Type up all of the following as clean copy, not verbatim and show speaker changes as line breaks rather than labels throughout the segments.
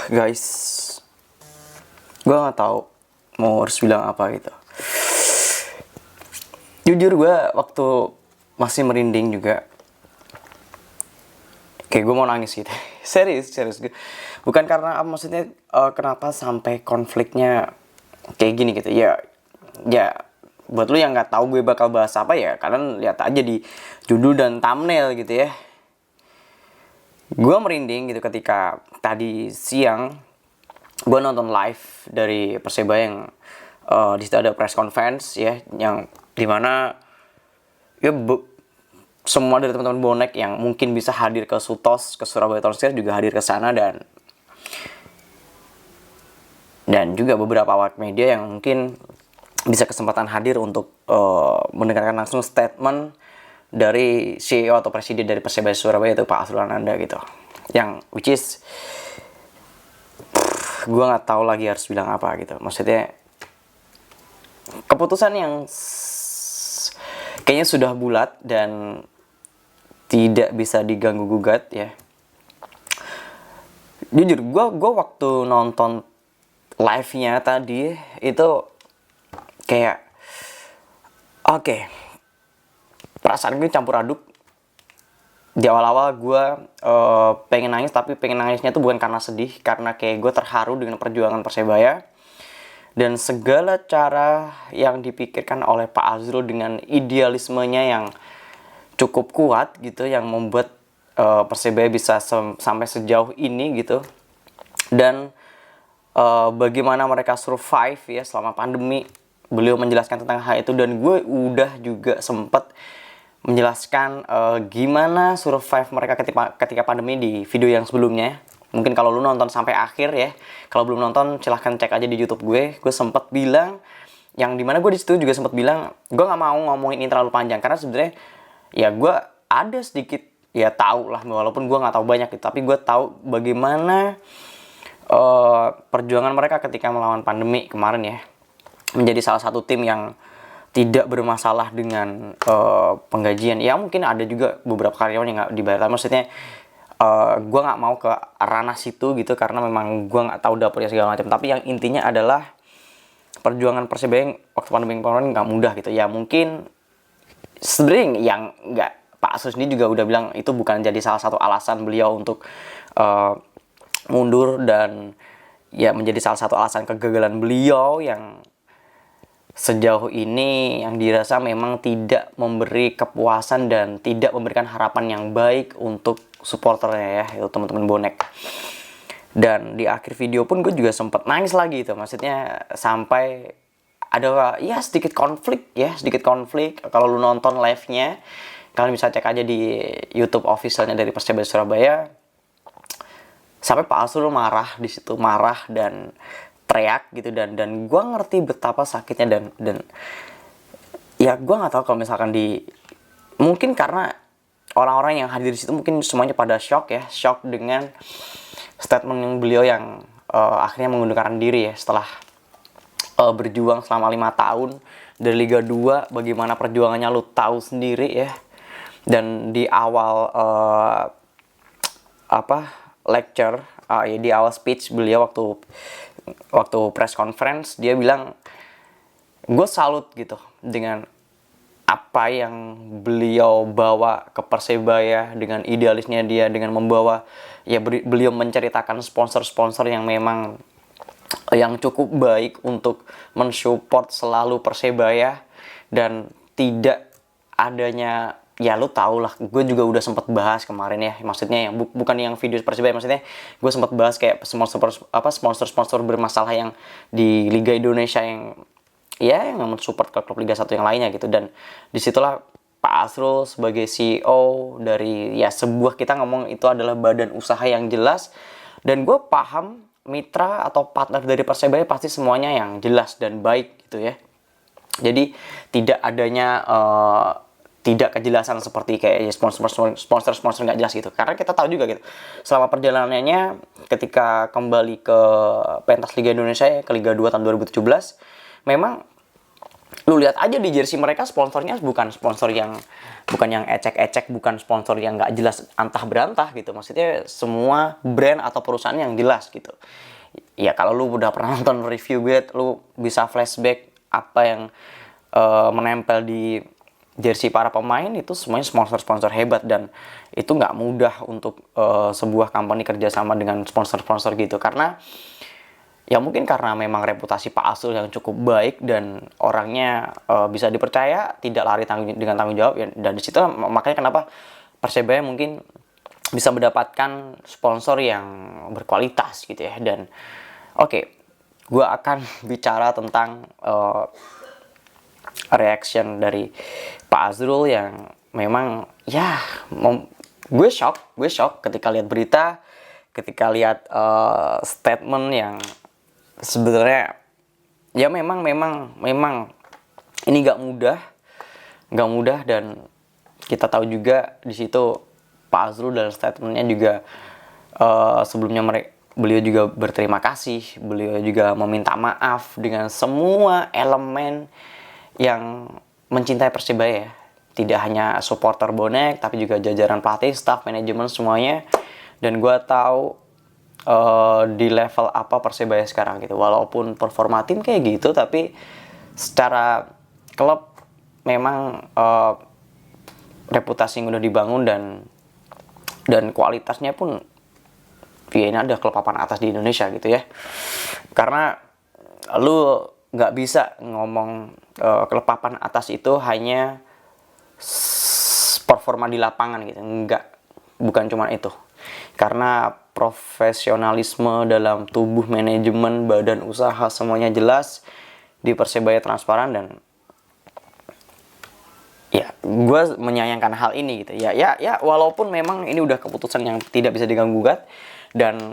Guys, gue nggak tahu mau harus bilang apa gitu. Jujur gue waktu masih merinding juga, kayak gue mau nangis gitu. serius gue. Bukan karena apa, maksudnya kenapa sampai konfliknya kayak gini gitu. Ya buat lu yang nggak tahu gue bakal bahas apa, ya kalian lihat aja di judul dan thumbnail gitu ya. Gue merinding gitu ketika tadi siang gue nonton live dari Persebaya yang di situ ada press conference ya, yang dimana ya semua dari teman-teman bonek yang mungkin bisa hadir ke Sutos, ke Surabaya Town Square juga hadir ke sana, dan juga beberapa awak media yang mungkin bisa kesempatan hadir untuk mendengarkan langsung statement dari CEO atau presiden dari Persebaya Surabaya, itu Pak Azrul Ananda gitu, yang which is gue nggak tahu lagi harus bilang apa gitu. Maksudnya keputusan yang kayaknya sudah bulat dan tidak bisa diganggu gugat ya. Jujur gue waktu nonton live-nya tadi itu kayak oke, perasaan gue campur aduk. Di awal-awal gue pengen nangis, tapi pengen nangisnya tuh bukan karena sedih, karena kayak gue terharu dengan perjuangan Persebaya dan segala cara yang dipikirkan oleh Pak Azrul dengan idealismenya yang cukup kuat gitu, yang membuat Persebaya bisa sampai sejauh ini gitu. Dan bagaimana mereka survive ya selama pandemi, beliau menjelaskan tentang hal itu, dan gue udah juga sempat menjelaskan gimana survive mereka ketika pandemi di video yang sebelumnya. Mungkin kalau lu nonton sampai akhir ya, kalau belum nonton silahkan cek aja di YouTube gue. Gue sempat bilang, yang dimana gue di situ juga sempat bilang, gue nggak mau ngomongin ini terlalu panjang karena sebenarnya ya gue ada sedikit ya tahu lah, walaupun gue nggak tahu banyak gitu, tapi gue tahu bagaimana perjuangan mereka ketika melawan pandemi kemarin ya, menjadi salah satu tim yang tidak bermasalah dengan penggajian. Ya mungkin ada juga beberapa karyawan yang nggak dibayar. Maksudnya gue nggak mau ke ranah situ gitu, karena memang gue nggak tahu dapurnya segala macam. Tapi yang intinya adalah perjuangan Persebaya waktu pandemi kemarin nggak mudah gitu. Ya mungkin sebenarnya yang nggak, Pak Asus sendiri juga udah bilang itu bukan jadi salah satu alasan beliau untuk mundur, dan ya menjadi salah satu alasan kegagalan beliau yang sejauh ini yang dirasa memang tidak memberi kepuasan dan tidak memberikan harapan yang baik untuk supporternya ya, itu teman-teman bonek. Dan di akhir video pun gue juga sempat nangis lagi itu, maksudnya sampai ada ya sedikit konflik. Kalau lu nonton live-nya, kalian bisa cek aja di YouTube officialnya dari Persebaya Surabaya, sampai Pak Azrul marah di situ, marah dan teriak gitu, dan gue ngerti betapa sakitnya, dan ya gue nggak tahu kalau misalkan mungkin karena orang-orang yang hadir di situ mungkin semuanya pada shock dengan statement yang beliau yang akhirnya mengundurkan diri ya setelah berjuang selama 5 tahun dari Liga 2. Bagaimana perjuangannya lu tahu sendiri ya. Dan di awal lecture ya, di awal speech beliau waktu press conference, dia bilang gue salut gitu dengan apa yang beliau bawa ke Persebaya, dengan idealisnya dia, dengan membawa ya beliau menceritakan sponsor-sponsor yang memang yang cukup baik untuk mensupport selalu Persebaya, dan tidak adanya ya lu tau lah, gue juga udah sempat bahas kemarin ya, maksudnya yang bukan yang video Persebaya, maksudnya gue sempat bahas kayak sponsor bermasalah yang di Liga Indonesia yang ya yang mensupport klub Liga 1 yang lainnya gitu. Dan disitulah Pak Azrul sebagai CEO dari ya sebuah, kita ngomong itu adalah badan usaha yang jelas, dan gue paham mitra atau partner dari Persebaya pasti semuanya yang jelas dan baik gitu ya. Jadi tidak adanya tidak kejelasan seperti kayak sponsor nggak jelas gitu, karena kita tahu juga gitu selama perjalanannya ketika kembali ke pentas Liga Indonesia ya, ke Liga 2 tahun 2017, memang Lu lihat aja di jersey mereka, sponsornya bukan yang ecek-ecek, bukan sponsor yang nggak jelas antah berantah gitu. Maksudnya semua brand atau perusahaan yang jelas gitu. Ya kalau lu udah pernah nonton review gue, lu bisa flashback apa yang menempel di jersey para pemain itu semuanya sponsor-sponsor hebat, dan itu nggak mudah untuk sebuah company kerjasama dengan sponsor-sponsor gitu, karena ya mungkin karena memang reputasi Pak Asul yang cukup baik dan orangnya bisa dipercaya, tidak lari dengan tanggung jawab ya, dan di situ makanya kenapa Persebaya mungkin bisa mendapatkan sponsor yang berkualitas gitu ya. Dan oke, gue akan bicara tentang reaction dari Pak Azrul yang memang ya gue shock ketika lihat berita, ketika lihat statement yang sebenarnya ya memang ini nggak mudah, dan kita tahu juga di situ Pak Azrul dalam statementnya juga sebelumnya beliau juga berterima kasih, beliau juga meminta maaf dengan semua elemen yang mencintai Persebaya ya. Tidak hanya supporter bonek, tapi juga jajaran pelatih, staff, manajemen, semuanya. Dan gue tahu di level apa Persebaya sekarang gitu. Walaupun performa tim kayak gitu, tapi secara klub memang reputasi yang udah dibangun dan kualitasnya pun ya ini ada klub papan atas di Indonesia gitu ya. Karena lu nggak bisa ngomong klub papan atas itu hanya performa di lapangan gitu, bukan cuma itu. Karena profesionalisme dalam tubuh, manajemen, badan usaha, semuanya jelas di Persebaya, transparan, dan ya gue menyayangkan hal ini gitu ya walaupun memang ini udah keputusan yang tidak bisa diganggu gugat, dan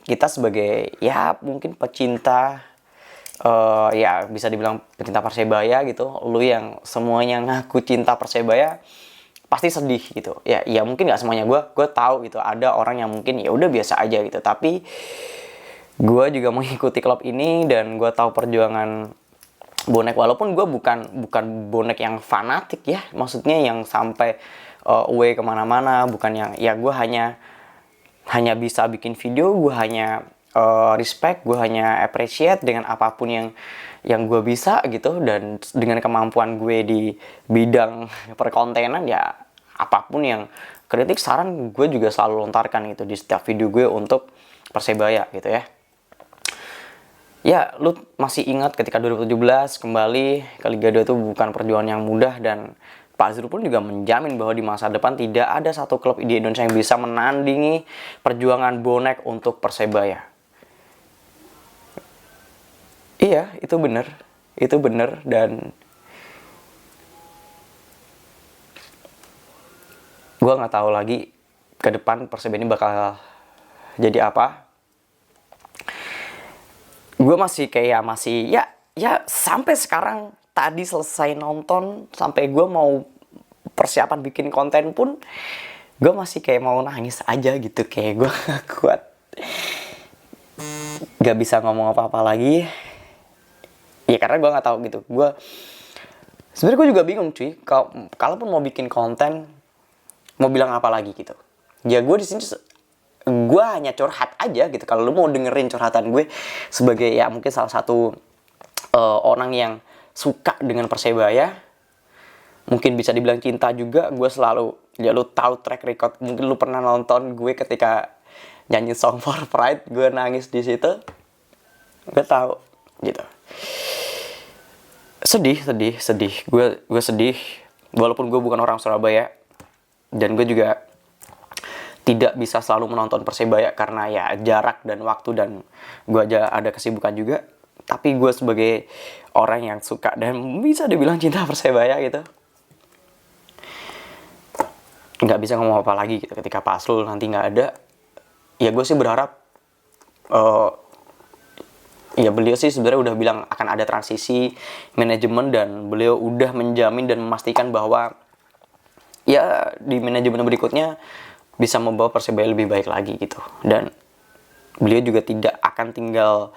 kita sebagai ya mungkin pecinta ya bisa dibilang pecinta Persebaya gitu, lu yang semuanya ngaku cinta Persebaya pasti sedih gitu ya mungkin nggak semuanya, gue tahu gitu ada orang yang mungkin ya udah biasa aja gitu, tapi gue juga mengikuti klub ini dan gue tahu perjuangan bonek, walaupun gue bukan bonek yang fanatik ya, maksudnya yang sampai away kemana-mana, bukan yang ya gue hanya bisa bikin video, gue hanya respect, gue hanya appreciate dengan apapun yang gue bisa gitu, dan dengan kemampuan gue di bidang perkontenan ya apapun yang kritik, saran, gue juga selalu lontarkan gitu di setiap video gue untuk Persebaya gitu ya. Ya, lu masih ingat ketika 2017 kembali ke Liga 2 itu bukan perjuangan yang mudah, dan Pak Azrul pun juga menjamin bahwa di masa depan tidak ada satu klub di Indonesia yang bisa menandingi perjuangan bonek untuk Persebaya. Iya, itu benar, dan gue nggak tahu lagi ke depan Persebaya ini bakal jadi apa. Gue masih ya sampai sekarang, tadi selesai nonton sampai gue mau persiapan bikin konten pun gue masih kayak mau nangis aja gitu, kayak gue gak kuat, gak bisa ngomong apa-apa lagi ya, karena gue nggak tahu gitu. Gue sebenarnya gue juga bingung cuy, kalaupun mau bikin konten mau bilang apa lagi gitu ya. Gue di sini gue hanya curhat aja gitu. Kalau lu mau dengerin curhatan gue sebagai ya mungkin salah satu orang yang suka dengan Persebaya, mungkin bisa dibilang cinta juga, gue selalu ya lu tahu track record, mungkin lu pernah nonton gue ketika nyanyi Song for Pride, gue nangis di situ, gue tahu gitu. Sedih gue sedih walaupun gue bukan orang Surabaya, dan gue juga tidak bisa selalu menonton Persebaya karena ya jarak dan waktu, dan gue aja ada kesibukan juga. Tapi gue sebagai orang yang suka dan bisa dibilang cinta Persebaya gitu, nggak bisa ngomong apa lagi gitu. Ketika Pak Aslul nanti nggak ada, ya gue sih berharap ya beliau sih sebenarnya udah bilang akan ada transisi manajemen, dan beliau udah menjamin dan memastikan bahwa ya di manajemen berikutnya bisa membawa Persebaya lebih baik lagi gitu. Dan beliau juga tidak akan tinggal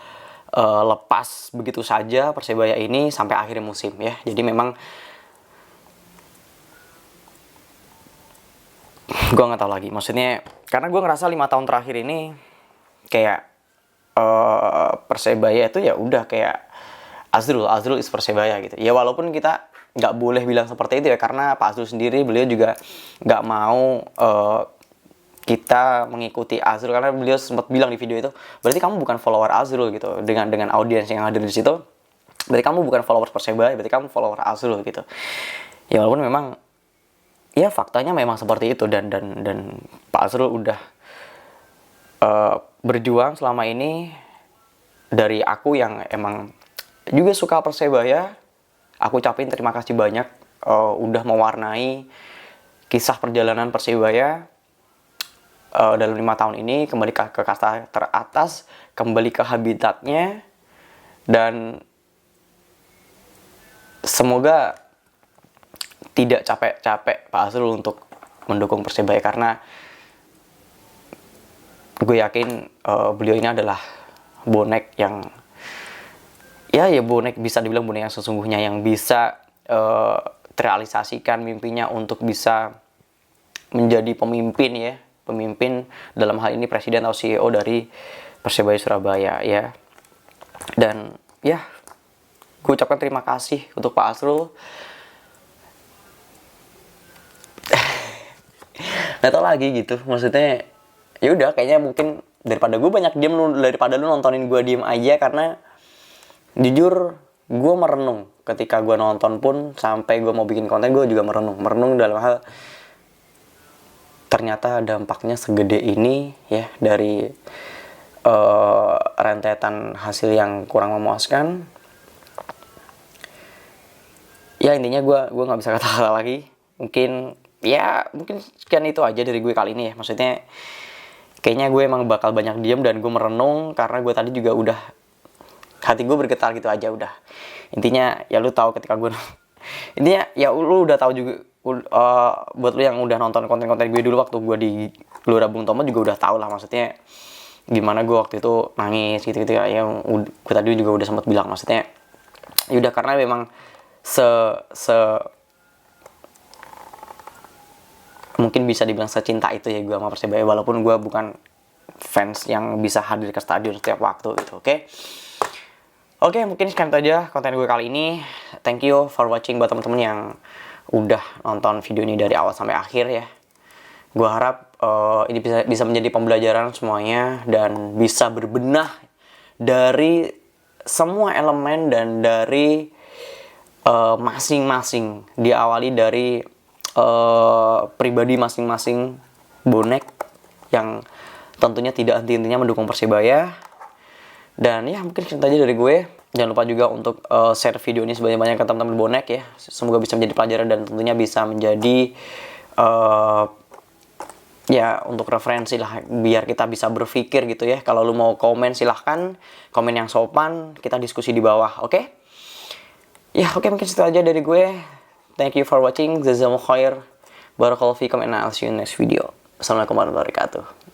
lepas begitu saja Persebaya ini sampai akhir musim ya. Jadi memang gue nggak tahu lagi, maksudnya karena gue ngerasa 5 tahun terakhir ini kayak Persebaya itu ya udah kayak Azrul is Persebaya gitu ya, walaupun kita nggak boleh bilang seperti itu ya, karena Pak Azrul sendiri beliau juga nggak mau kita mengikuti Azrul, karena beliau sempat bilang di video itu, berarti kamu bukan follower Azrul gitu, dengan audiens yang ada di situ, berarti kamu bukan follower Persebaya, berarti kamu follower Azrul gitu ya. Walaupun memang ya faktanya memang seperti itu, dan Pak Azrul udah berjuang selama ini. Dari aku yang emang juga suka Persebaya, aku ucapin terima kasih banyak udah mewarnai kisah perjalanan Persebaya dalam 5 tahun ini, kembali ke kasta teratas, kembali ke habitatnya, dan semoga tidak capek-capek Pak Azrul untuk mendukung Persebaya, karena gue yakin beliau ini adalah bonek yang ya bonek, bisa dibilang bonek yang sesungguhnya, yang bisa terrealisasikan mimpinya untuk bisa menjadi pemimpin dalam hal ini presiden atau CEO dari Persebaya Surabaya ya. Dan ya, gue ucapkan terima kasih untuk Pak Azrul. Nggak tau lagi gitu, maksudnya ya udah, kayaknya mungkin daripada gue banyak diem, daripada lu nontonin gue diem aja, karena jujur gue merenung ketika gue nonton pun, sampai gue mau bikin konten gue juga merenung dalam hal ternyata dampaknya segede ini ya, dari rentetan hasil yang kurang memuaskan ya. Intinya gue nggak bisa kata-kata lagi. Mungkin sekian itu aja dari gue kali ini ya. Maksudnya kayaknya gue emang bakal banyak diem dan gue merenung, karena gue tadi juga udah, hati gue bergetar gitu aja udah. Intinya ya lu tahu ketika gue intinya ya lu udah tahu juga, buat lu yang udah nonton konten-konten gue dulu waktu gue di Gelora Bung Tomo juga udah tahu lah, maksudnya gimana gue waktu itu nangis gitu ya. Yang gue tadi juga udah sempat bilang, maksudnya ya udah, karena memang mungkin bisa dibilang secinta itu ya gue sama Persebaya, walaupun gue bukan fans yang bisa hadir ke stadion setiap waktu gitu. Oke, mungkin sekian aja konten gue kali ini. Thank you for watching buat teman-teman yang udah nonton video ini dari awal sampai akhir ya. Gue harap ini bisa menjadi pembelajaran semuanya, dan bisa berbenah dari semua elemen dan dari masing-masing, diawali dari pribadi masing-masing bonek yang tentunya tidak henti-hentinya mendukung Persebaya. Dan ya, mungkin cerita aja dari gue. Jangan lupa juga untuk share video ini sebanyak-banyak ke teman-teman bonek ya. Semoga bisa menjadi pelajaran dan tentunya bisa menjadi ya untuk referensi lah, biar kita bisa berpikir gitu ya. Kalau lu mau komen, silahkan komen yang sopan, kita diskusi di bawah. Oke? Ya, oke, mungkin itu aja dari gue. Thank you for watching. Jazakumullah khair. Barakallahu fikum, and I'll see you in next video. Assalamualaikum warahmatullahi wabarakatuh.